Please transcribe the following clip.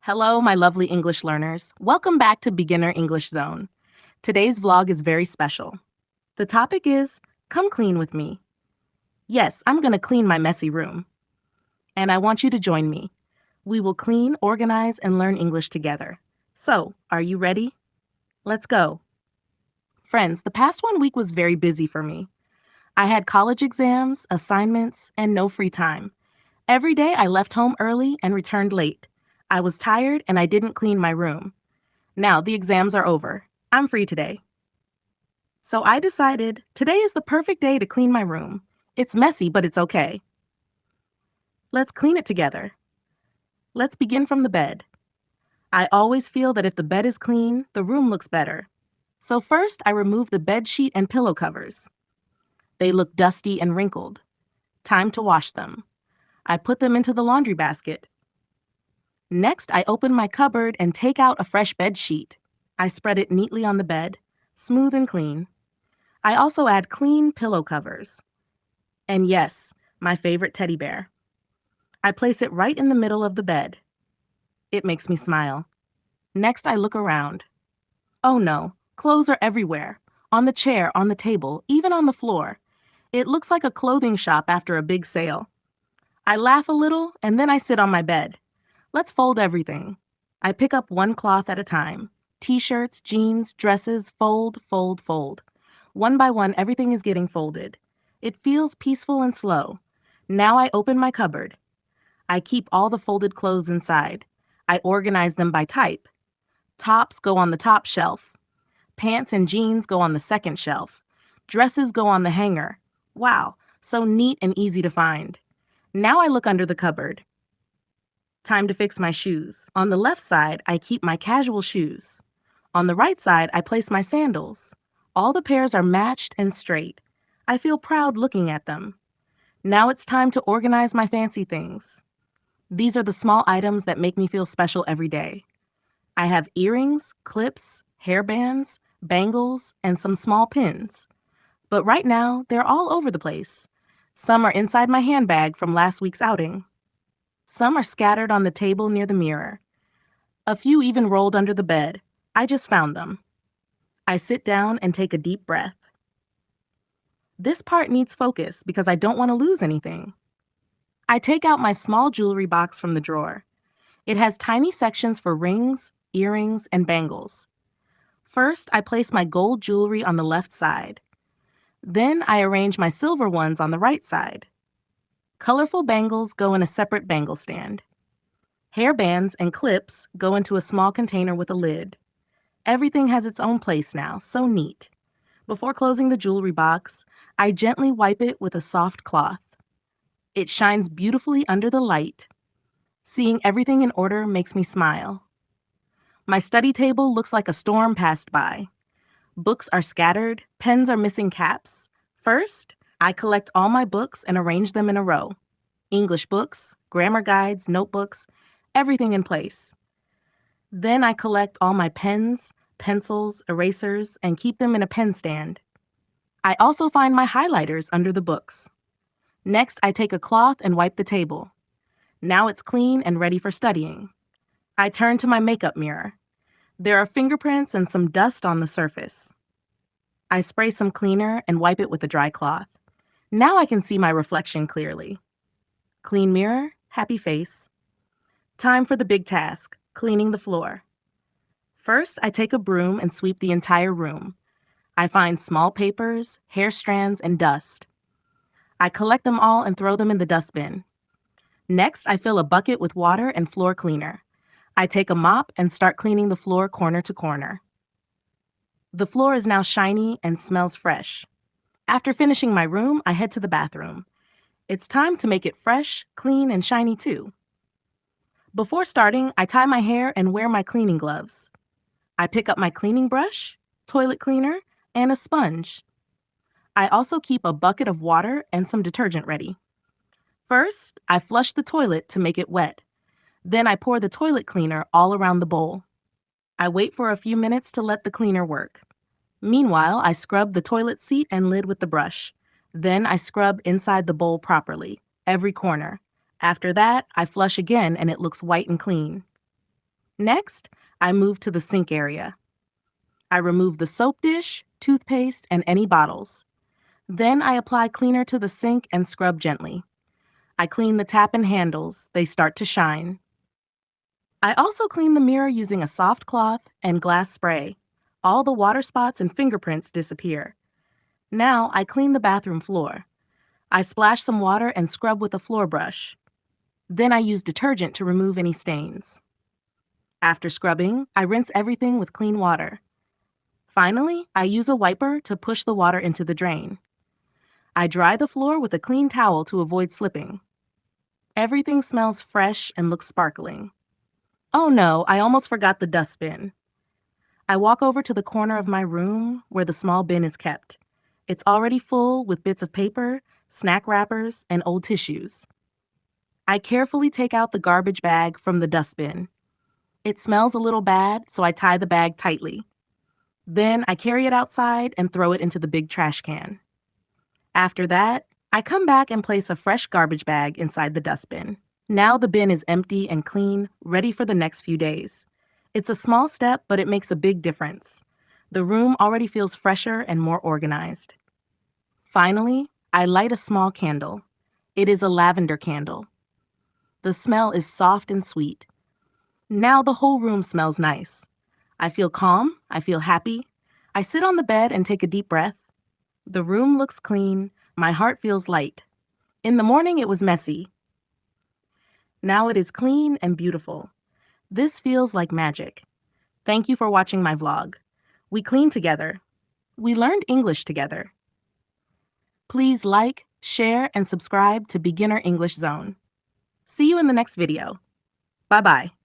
Hello, my lovely English learners. Welcome back to Beginner English Zone. Today's vlog is very special. The topic is, come clean with me. Yes, I'm going to clean my messy room. And I want you to join me. We will clean, organize, and learn English together. So, are you ready? Let's go. Friends, the past 1 week was very busy for me. I had college exams, assignments, and no free time. Every day I left home early and returned late. I was tired and I didn't clean my room. Now the exams are over. I'm free today. So I decided today is the perfect day to clean my room. It's messy, but it's okay. Let's clean it together. Let's begin from the bed. I always feel that if the bed is clean, the room looks better. So first, I remove the bed sheet and pillow covers. They look dusty and wrinkled. Time to wash them. I put them into the laundry basket. Next, I open my cupboard and take out a fresh bed sheet. I spread it neatly on the bed, smooth and clean. I also add clean pillow covers. And yes, my favorite teddy bear. I place it right in the middle of the bed. It makes me smile. Next, I look around. Oh no, clothes are everywhere. On the chair, on the table, even on the floor. It looks like a clothing shop after a big sale. I laugh a little and then I sit on my bed. Let's fold everything. I pick up one cloth at a time. T-shirts, jeans, dresses, fold, fold, fold. One by one, everything is getting folded. It feels peaceful and slow. Now I open my cupboard. I keep all the folded clothes inside. I organize them by type. Tops go on the top shelf. Pants and jeans go on the second shelf. Dresses go on the hanger. Wow, so neat and easy to find. Now I look under the cupboard. Time to fix my shoes. On the left side, I keep my casual shoes. On the right side, I place my sandals. All the pairs are matched and straight. I feel proud looking at them. Now it's time to organize my fancy things. These are the small items that make me feel special every day. I have earrings, clips, hairbands, bangles, and some small pins. But right now, they're all over the place. Some are inside my handbag from last week's outing. Some are scattered on the table near the mirror. A few even rolled under the bed. I just found them. I sit down and take a deep breath. This part needs focus because I don't want to lose anything. I take out my small jewelry box from the drawer. It has tiny sections for rings, earrings, and bangles. First, I place my gold jewelry on the left side. Then I arrange my silver ones on the right side. Colorful bangles go in a separate bangle stand. Hairbands and clips go into a small container with a lid. Everything has its own place now, so neat. Before closing the jewelry box, I gently wipe it with a soft cloth. It shines beautifully under the light. Seeing everything in order makes me smile. My study table looks like a storm passed by. Books are scattered, pens are missing caps. First, I collect all my books and arrange them in a row. English books, grammar guides, notebooks, everything in place. Then I collect all my pens, pencils, erasers, and keep them in a pen stand. I also find my highlighters under the books. Next, I take a cloth and wipe the table. Now it's clean and ready for studying. I turn to my makeup mirror. There are fingerprints and some dust on the surface. I spray some cleaner and wipe it with a dry cloth. Now I can see my reflection clearly. Clean mirror, happy face. Time for the big task, cleaning the floor. First, I take a broom and sweep the entire room. I find small papers, hair strands, and dust. I collect them all and throw them in the dustbin. Next, I fill a bucket with water and floor cleaner. I take a mop and start cleaning the floor corner to corner. The floor is now shiny and smells fresh. After finishing my room, I head to the bathroom. It's time to make it fresh, clean, and shiny too. Before starting, I tie my hair and wear my cleaning gloves. I pick up my cleaning brush, toilet cleaner, and a sponge. I also keep a bucket of water and some detergent ready. First, I flush the toilet to make it wet. Then I pour the toilet cleaner all around the bowl. I wait for a few minutes to let the cleaner work. Meanwhile, I scrub the toilet seat and lid with the brush. Then I scrub inside the bowl properly, every corner. After that, I flush again and it looks white and clean. Next, I move to the sink area. I remove the soap dish, toothpaste, and any bottles. Then I apply cleaner to the sink and scrub gently. I clean the tap and handles. They start to shine. I also clean the mirror using a soft cloth and glass spray. All the water spots and fingerprints disappear. Now I clean the bathroom floor. I splash some water and scrub with a floor brush. Then I use detergent to remove any stains. After scrubbing, I rinse everything with clean water. Finally, I use a wiper to push the water into the drain. I dry the floor with a clean towel to avoid slipping. Everything smells fresh and looks sparkling. Oh no, I almost forgot the dustbin. I walk over to the corner of my room where the small bin is kept. It's already full with bits of paper, snack wrappers, and old tissues. I carefully take out the garbage bag from the dustbin. It smells a little bad, so I tie the bag tightly. Then I carry it outside and throw it into the big trash can. After that, I come back and place a fresh garbage bag inside the dustbin. Now the bin is empty and clean, ready for the next few days. It's a small step, but it makes a big difference. The room already feels fresher and more organized. Finally, I light a small candle. It is a lavender candle. The smell is soft and sweet. Now the whole room smells nice. I feel calm, I feel happy. I sit on the bed and take a deep breath. The room looks clean, my heart feels light. In the morning it was messy. Now it is clean and beautiful. This feels like magic. Thank you for watching my vlog. We cleaned together. We learned English together. Please like, share, and subscribe to Beginner English Zone. See you in the next video. Bye-bye.